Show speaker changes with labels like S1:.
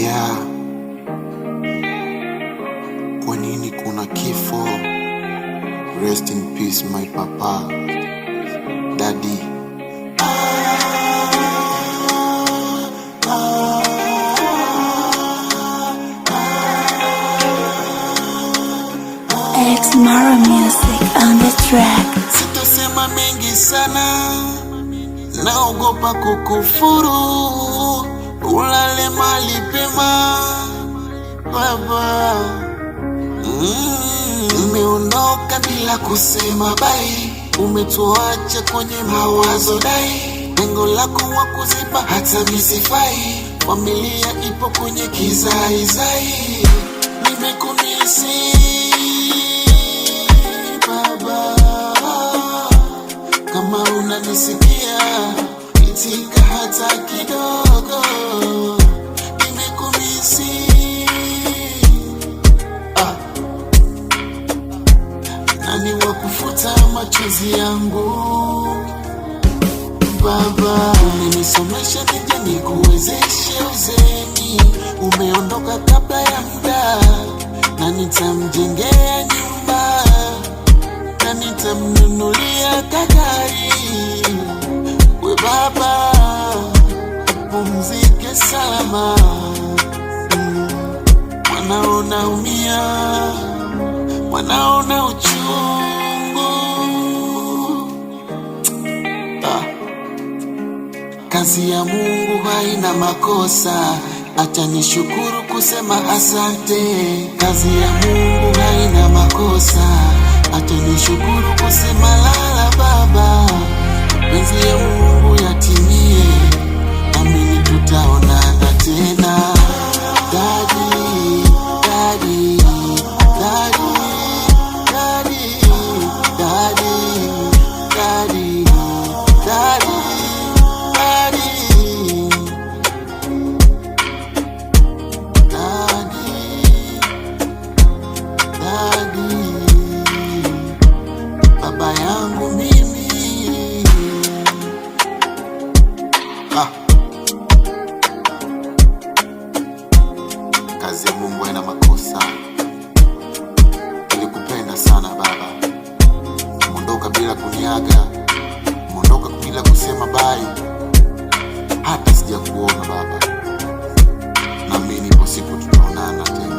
S1: Yeah, kwa nini kuna kifo? Rest in peace my papa, daddy.
S2: Mara music on the track.
S1: Sitasema mengi sana, naogopa kukufuru. Ulale mali pema baba. Umeondoka bila kusema bye, umetuacha kwenye mawazo dai. Lengo lako wa kuziba hata misifai, familia ipo kwenye kizaizai. Nimekumisi baba, kama unanisikia itika hata kidogo. Nimekumisi nani wa kufuta machozi yangu baba. Umenisomesha nije nikuwezeshe uzeni, umeondoka kabla ya muda, na nitamjengea nyumba na nitamnunulia gari. We baba, pumzike salama. Mwanao naumia, mwanao na uchungu. Kazi ya Mungu haina makosa, acha nishukuru kusema asante. Kazi ya Mungu haina makosa, acha nishukuru kusema lala baba. Penzi ya Mungu yatimie, amini tutaonana tena. Daddy, daddy, daddy, daddy, daddy, daddy, daddy, daddy, baba yangu mimi. Kazi ya Mungu haina makosa. Nilikupenda sana baba, umeondoka bila kuniaga, umeondoka bila kusema bye. Hata sija kuona baba, na mimi nipo siku tutaonana tena.